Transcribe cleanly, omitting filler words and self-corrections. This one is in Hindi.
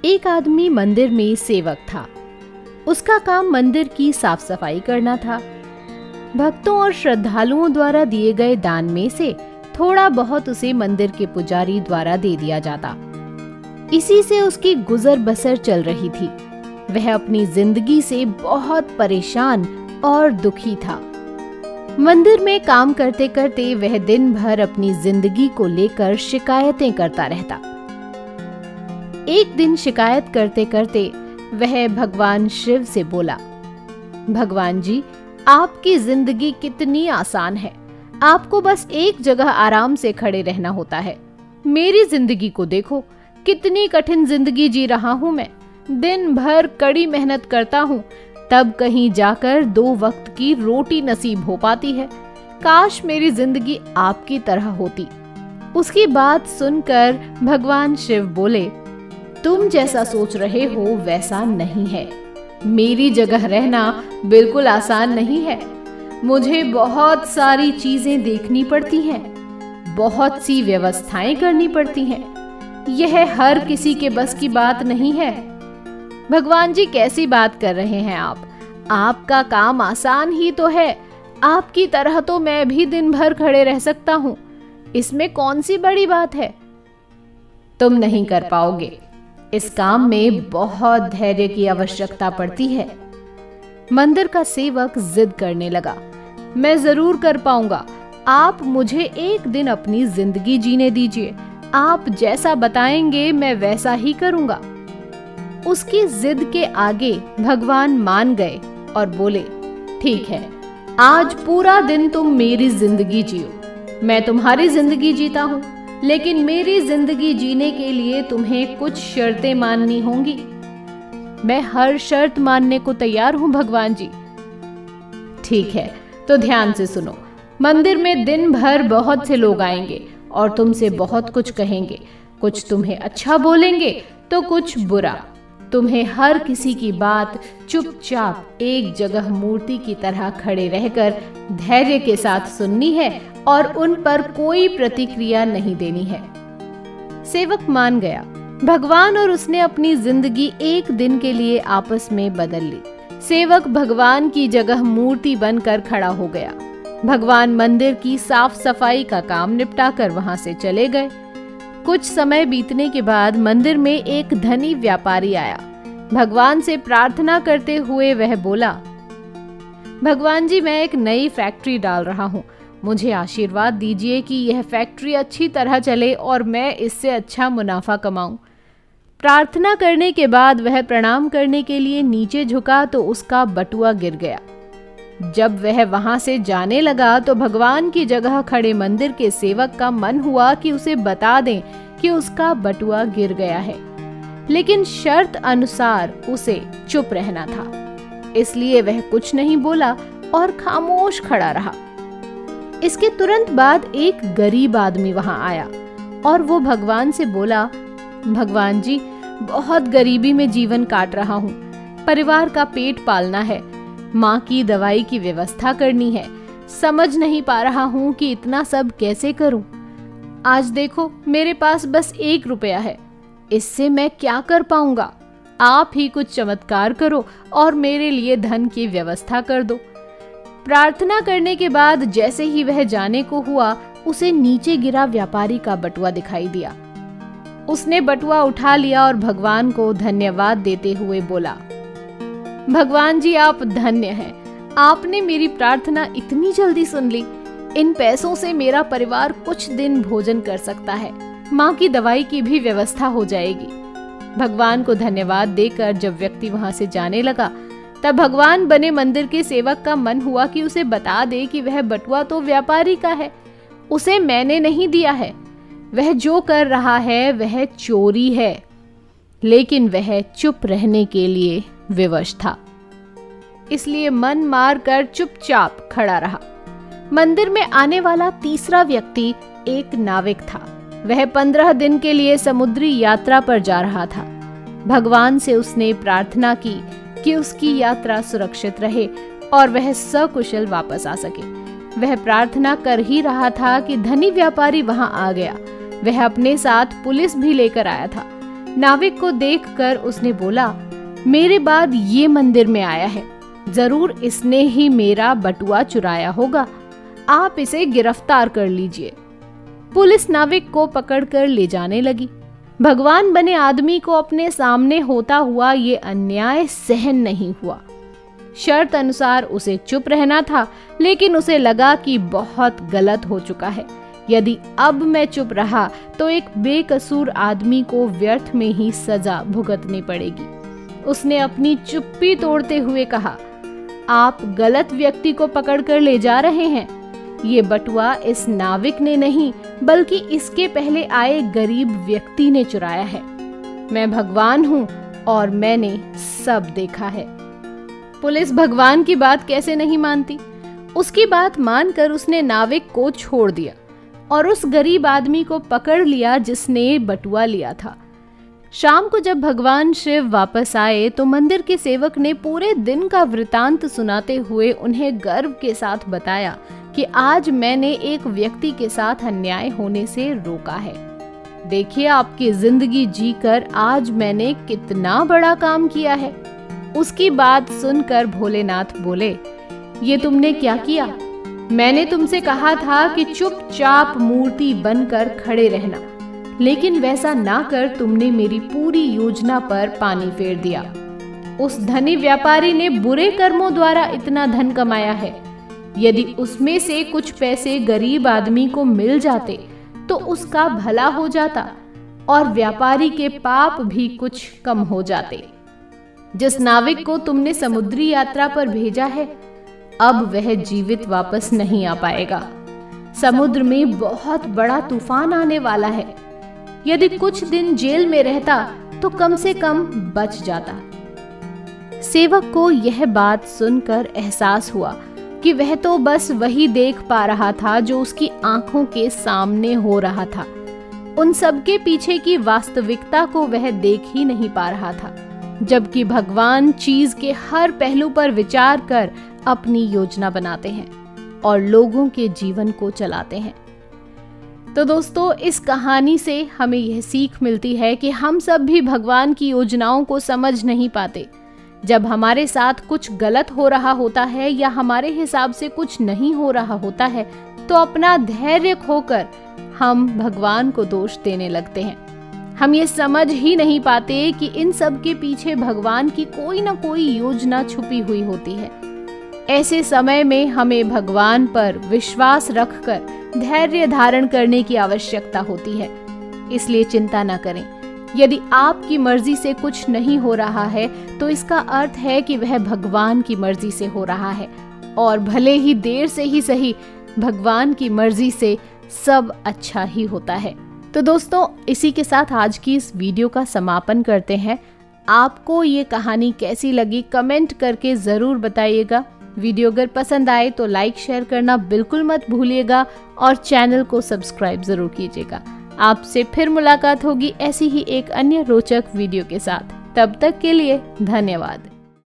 एक आदमी मंदिर में सेवक था। उसका काम मंदिर की साफ सफाई करना था। भक्तों और श्रद्धालुओं द्वारा दिए गए दान में से थोड़ा बहुत उसे मंदिर के पुजारी द्वारा दे दिया जाता। इसी से उसकी गुजर बसर चल रही थी। वह अपनी जिंदगी से बहुत परेशान और दुखी था। मंदिर में काम करते करते वह दिन भर अपनी जिंदगी को लेकर शिकायतें करता रहता। एक दिन शिकायत करते करते वह भगवान शिव से बोला, भगवान जी, आपकी जिंदगी कितनी आसान है। आपको बस एक जगह आराम से खड़े रहना होता है। मेरी जिंदगी को देखो, कितनी कठिन जिंदगी जी रहा हूं मैं। दिन भर कड़ी मेहनत करता हूं, तब कहीं जाकर 2 वक्त की रोटी नसीब हो पाती है। काश मेरी जिंदगी आपकी तरह होती। उसकी बात सुनकर भगवान शिव बोले, तुम जैसा सोच रहे हो वैसा नहीं है। मेरी जगह रहना बिल्कुल आसान नहीं है। मुझे बहुत सारी चीजें देखनी पड़ती हैं, बहुत सी व्यवस्थाएं करनी पड़ती हैं। यह हर किसी के बस की बात नहीं है। भगवान जी, कैसी बात कर रहे हैं आप? आपका काम आसान ही तो है। आपकी तरह तो मैं भी दिन भर खड़े रह सकता हूँ। इसमें कौन सी बड़ी बात है? तुम नहीं कर पाओगे। इस काम में बहुत धैर्य की आवश्यकता पड़ती है। मंदिर का सेवक जिद करने लगा, मैं जरूर कर पाऊंगा। आप मुझे एक दिन अपनी जिंदगी जीने दीजिए। आप जैसा बताएंगे मैं वैसा ही करूंगा। उसकी जिद के आगे भगवान मान गए और बोले, ठीक है, आज पूरा दिन तुम मेरी जिंदगी जियो। मैं तुम्हारी जिंदगी जीता हूँ, लेकिन मेरी जिंदगी जीने के लिए तुम्हें कुछ शर्तें माननी होंगी। मैं हर शर्त मानने को तैयार हूँ भगवान जी। ठीक है, तो ध्यान से सुनो। मंदिर में दिन भर बहुत से लोग आएंगे और तुमसे बहुत कुछ कहेंगे। कुछ तुम्हें अच्छा बोलेंगे तो कुछ बुरा। तुम्हें हर किसी की बात चुपचाप एक जगह मूर्ति की तरह खड़े रहकर धैर्य के साथ सुननी है और उन पर कोई प्रतिक्रिया नहीं देनी है। सेवक मान गया। भगवान और उसने अपनी जिंदगी एक दिन के लिए आपस में बदल ली। सेवक भगवान की जगह मूर्ति बनकर खड़ा हो गया। भगवान मंदिर की साफ सफाई का काम निपटाकर वहां से चले गए। कुछ समय बीतने के बाद मंदिर में एक धनी व्यापारी आया। भगवान से प्रार्थना करते हुए वह बोला, भगवान जी, मैं एक नई फैक्ट्री डाल रहा हूँ। मुझे आशीर्वाद दीजिए कि यह फैक्ट्री अच्छी तरह चले और मैं इससे अच्छा मुनाफा कमाऊं। प्रार्थना करने के बाद वह प्रणाम करने के लिए नीचे झुका तो उसका बटुआ गिर गया। जब वह वहां से जाने लगा तो भगवान की जगह खड़े मंदिर के सेवक का मन हुआ कि उसे बता दें कि उसका बटुआ गिर गया है, लेकिन शर्त अनुसार उसे चुप रहना था। इसलिए वह कुछ नहीं बोला और खामोश खड़ा रहा। इसके तुरंत बाद एक गरीब आदमी वहां आया और वो भगवान से बोला, भगवान जी, बहुत गरीबी में जीवन काट रहा हूँ। परिवार का पेट पालना है, माँ की दवाई की व्यवस्था करनी है। समझ नहीं पा रहा हूँ कि इतना सब कैसे करूँ। आज देखो, मेरे पास बस 1 रुपया है। इससे मैं क्या कर पाऊंगा? आप ही कुछ चमत्कार करो और मेरे लिए धन की व्यवस्था कर दो। प्रार्थना करने के बाद जैसे ही वह जाने को हुआ, उसे नीचे गिरा व्यापारी का बटुआ दिखाई दिया। उसने बटुआ उठा लिया और भगवान को धन्यवाद देते हुए बोला, भगवान जी, आप धन्य हैं। आपने मेरी प्रार्थना इतनी जल्दी सुन ली। इन पैसों से मेरा परिवार कुछ दिन भोजन कर सकता है। माँ की दवाई की भी व्यवस्था हो जाएगी। भगवान को धन्यवाद देकर जब व्यक्ति वहां से जाने लगा, तब भगवान बने मंदिर के सेवक का मन हुआ कि उसे बता दे कि वह बटुआ तो व्यापारी का है, उसे मैंने नहीं दिया है। वह जो कर रहा है वह चोरी है। लेकिन वह चुप रहने के लिए विवश था, इसलिए मन मार कर चुपचाप खड़ा रहा। मंदिर में आने वाला तीसरा व्यक्ति एक नाविक था। वह 15 दिन के लिए समुद्री यात्रा पर जा रहा था। भगवान से उसने प्रार्थना की कि उसकी यात्रा सुरक्षित रहे और वह सकुशल वापस आ सके। वह प्रार्थना कर ही रहा था कि धनी व्यापारी वहां आ गया। वह अपने साथ पुलिस भी लेकर आया था। नाविक को देखकर उसने बोला, मेरे बाद ये मंदिर में आया है, जरूर इसने ही मेरा बटुआ चुराया होगा, आप इसे गिरफ्तार कर लीजिए। पुलिस नाविक को पकड़कर ले जाने लगी। भगवान बने आदमी को अपने सामने होता हुआ ये अन्याय सहन नहीं हुआ। शर्त अनुसार उसे चुप रहना था, लेकिन उसे लगा कि बहुत गलत हो चुका है। यदि अब मैं चुप रहा तो एक बेकसूर आदमी को व्यर्थ में ही सजा भुगतनी पड़ेगी। उसने अपनी चुप्पी तोड़ते हुए कहा, आप गलत व्यक्ति को पकड़कर ले जा रहे हैं। ये बटुआ इस नाविक ने नहीं, बल्कि इसके पहले आए गरीब व्यक्ति ने चुराया है। मैं भगवान हूँ और मैंने सब देखा है। पुलिस भगवान की बात कैसे नहीं मानती। उसकी बात मानकर उसने नाविक को छोड़ दिया और उस गरीब आदमी को पकड़ लिया जिसने बटुआ लिया था। शाम को जब भगवान शिव वापस आए तो मंदिर के सेवक ने पूरे दिन का वृतांत सुनाते हुए उन्हें गर्व के साथ बताया कि आज मैंने एक व्यक्ति के साथ अन्याय होने से रोका है। देखिए, आपकी जिंदगी जीकर आज मैंने कितना बड़ा काम किया है। उसकी बात सुनकर भोलेनाथ बोले, ये तुमने क्या किया? मैंने तुमसे कहा था कि चुपचाप मूर्ति बनकर खड़े रहना, लेकिन वैसा ना कर तुमने मेरी पूरी योजना पर पानी फेर दिया। उस धनी व्यापारी ने बुरे कर्मों द्वारा इतना धन कमाया है। यदि उसमें से कुछ पैसे गरीब आदमी को मिल जाते तो उसका भला हो जाता और व्यापारी के पाप भी कुछ कम हो जाते। जिस नाविक को तुमने समुद्री यात्रा पर भेजा है, अब वह जीवित वापस नहीं आ पाएगा। समुद्र में बहुत बड़ा तूफान आने वाला है। यदि कुछ दिन जेल में रहता तो कम से कम बच जाता। सेवक को यह बात सुनकर एहसास हुआ कि वह तो बस वही देख पा रहा था जो उसकी आंखों के सामने हो रहा था। उन सबके पीछे की वास्तविकता को वह देख ही नहीं पा रहा था, जबकि भगवान चीज के हर पहलू पर विचार कर अपनी योजना बनाते हैं और लोगों के जीवन को चलाते हैं। तो दोस्तों, इस कहानी से हमें यह सीख मिलती है कि हम सब भी भगवान की योजनाओं को समझ नहीं पाते। जब हमारे साथ कुछ गलत हो रहा होता है या हमारे हिसाब से कुछ नहीं हो रहा होता है तो अपना धैर्य खोकर हम भगवान को दोष देने लगते हैं। हम ये समझ ही नहीं पाते कि इन सब के पीछे भगवान की कोई ना कोई योजना छुपी हुई होती है। ऐसे समय में हमें भगवान पर विश्वास रखकर धैर्य धारण करने की आवश्यकता होती है। इसलिए चिंता न करें। यदि आपकी मर्जी से कुछ नहीं हो रहा है तो इसका अर्थ है कि वह भगवान की मर्जी से हो रहा है, और भले ही देर से ही सही, भगवान की मर्जी से सब अच्छा ही होता है। तो दोस्तों, इसी के साथ आज की इस वीडियो का समापन करते हैं। आपको ये कहानी कैसी लगी कमेंट करके जरूर बताइएगा। वीडियो अगर पसंद आए तो लाइक शेयर करना बिल्कुल मत भूलिएगा और चैनल को सब्सक्राइब जरूर कीजिएगा। आपसे फिर मुलाकात होगी ऐसी ही एक अन्य रोचक वीडियो के साथ। तब तक के लिए धन्यवाद।